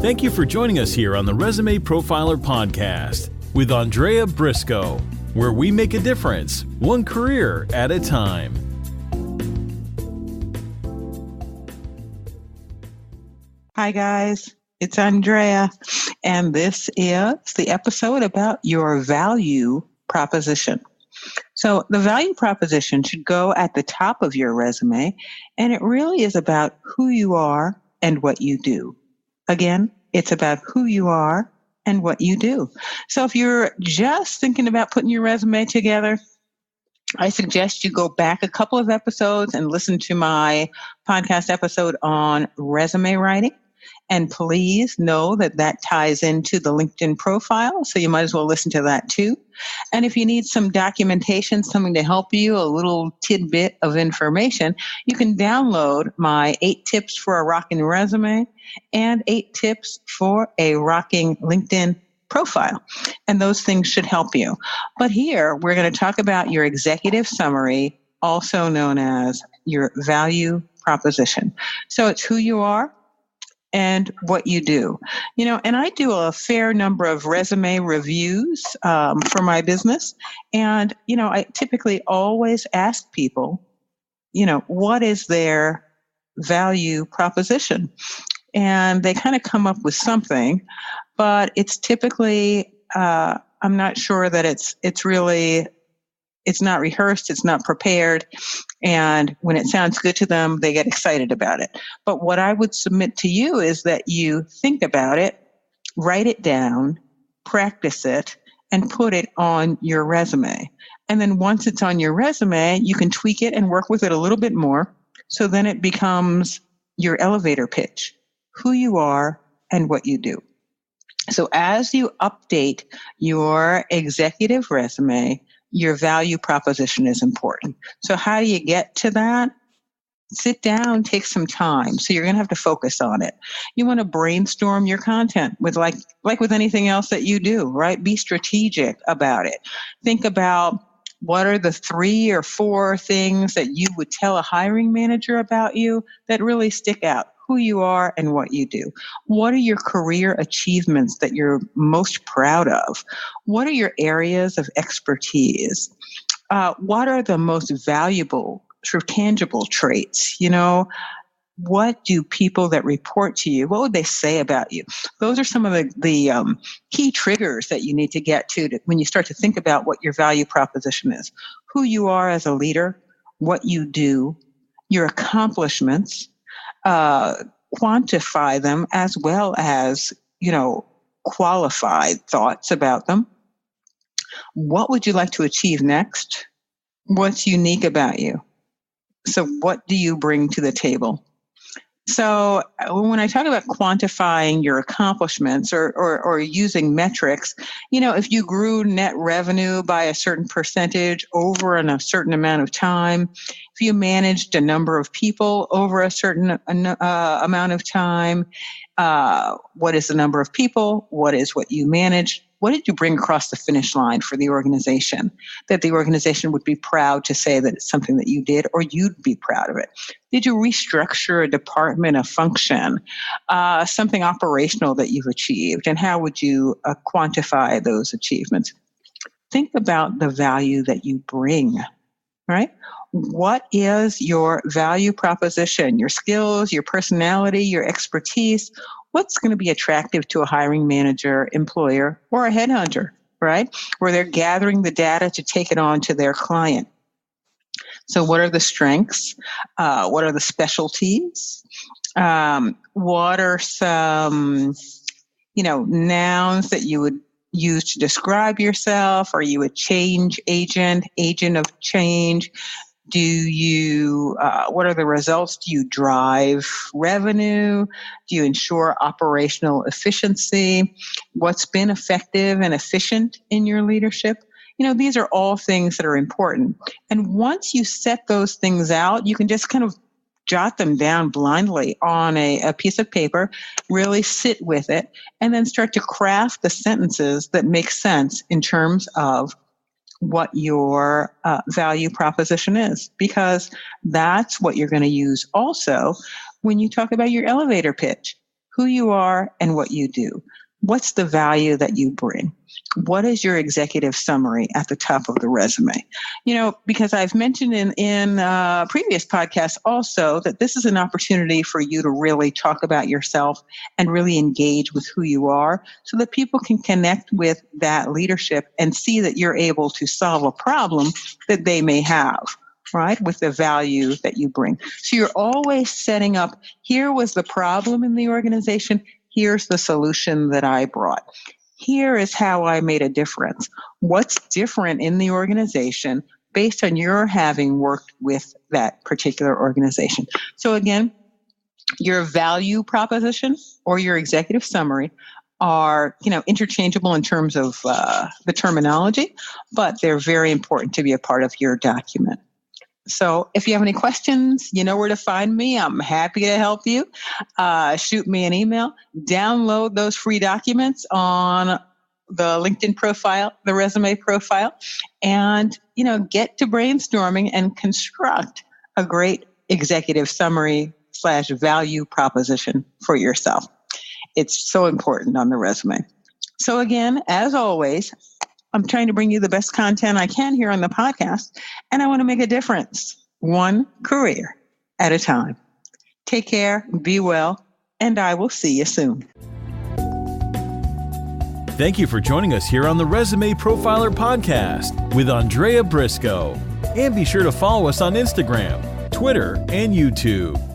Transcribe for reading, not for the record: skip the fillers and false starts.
Thank you for joining us here on the Resume Profiler Podcast with Andrea Briscoe, where we make a difference, one career at a time. Hi, guys. It's Andrea, and this is the episode about your value proposition. So the value proposition should go at the top of your resume, and it really is about who you are and what you do. Again, it's about who you are and what you do. So if you're just thinking about putting your resume together, I suggest you go back a couple of episodes and listen to my podcast episode on resume writing. And please know that that ties into the LinkedIn profile, so you might as well listen to that too. And if you need some documentation, something to help you, a little tidbit of information, you can download my 8 tips for a rocking resume and 8 tips for a rocking LinkedIn profile. And those things should help you. But here, we're going to talk about your executive summary, also known as your value proposition. So it's who you are and what you do. And I do a fair number of resume reviews for my business. And, I typically always ask people, what is their value proposition? And they kind of come up with something, but it's typically, I'm not sure that it's not rehearsed, it's not prepared, and when it sounds good to them, they get excited about it. But what I would submit to you is that you think about it, write it down, practice it, and put it on your resume. And then once it's on your resume, you can tweak it and work with it a little bit more, so then it becomes your elevator pitch, who you are and what you do. So as you update your executive resume, your value proposition is important. So how do you get to that? Sit down, take some time. So you're going to have to focus on it. You want to brainstorm your content with like with anything else that you do, right? Be strategic about it. Think about what are the 3 or 4 things that you would tell a hiring manager about you that really stick out. Who you are and what you do. What are your career achievements that you're most proud of? What are your areas of expertise? What are the most valuable, sort of tangible traits? What do people that report to you, what would they say about you? Those are some of the key triggers that you need to get to when you start to think about what your value proposition is. Who you are as a leader, what you do, your accomplishments, quantify them as well as, qualified thoughts about them. What would you like to achieve next? What's unique about you? So what do you bring to the table? So when I talk about quantifying your accomplishments or using metrics, if you grew net revenue by a certain percentage over a certain amount of time, if you managed a number of people over a certain amount of time, what is the number of people? What is what you managed? What did you bring across the finish line for the organization that the organization would be proud to say that it's something that you did, or you'd be proud of it? Did you restructure a department, a function, something operational that you've achieved, and how would you quantify those achievements? Think about the value that you bring, right? What is your value proposition, your skills, your personality, your expertise? What's going to be attractive to a hiring manager, employer, or a headhunter, right? Where they're gathering the data to take it on to their client. So what are the strengths? What are the specialties? What are some, nouns that you would use to describe yourself? Are you a change agent of change? Do you, what are the results? Do you drive revenue? Do you ensure operational efficiency? What's been effective and efficient in your leadership? These are all things that are important. And once you set those things out, you can just kind of jot them down blindly on a piece of paper, really sit with it, and then start to craft the sentences that make sense in terms of what your value proposition is, because that's what you're going to use also when you talk about your elevator pitch. who you are and what you do. What's the value that you bring? What is your executive summary at the top of the resume? Because I've mentioned in previous podcasts also that this is an opportunity for you to really talk about yourself and really engage with who you are so that people can connect with that leadership and see that you're able to solve a problem that they may have, right, with the value that you bring. So you're always setting up, here was the problem in the organization, here's the solution that I brought. Here is how I made a difference. What's different in the organization based on your having worked with that particular organization? So again, your value proposition or your executive summary are, interchangeable in terms of the terminology, but they're very important to be a part of your document. So if you have any questions, you know where to find me. I'm happy to help you. Shoot me an email. Download those free documents on the LinkedIn profile, the resume profile, and, get to brainstorming and construct a great executive summary / value proposition for yourself. It's so important on the resume. So again, as always, I'm trying to bring you the best content I can here on the podcast, and I want to make a difference, one career at a time. Take care, be well, and I will see you soon. Thank you for joining us here on the Resume Profiler Podcast with Andrea Briscoe. And be sure to follow us on Instagram, Twitter, and YouTube.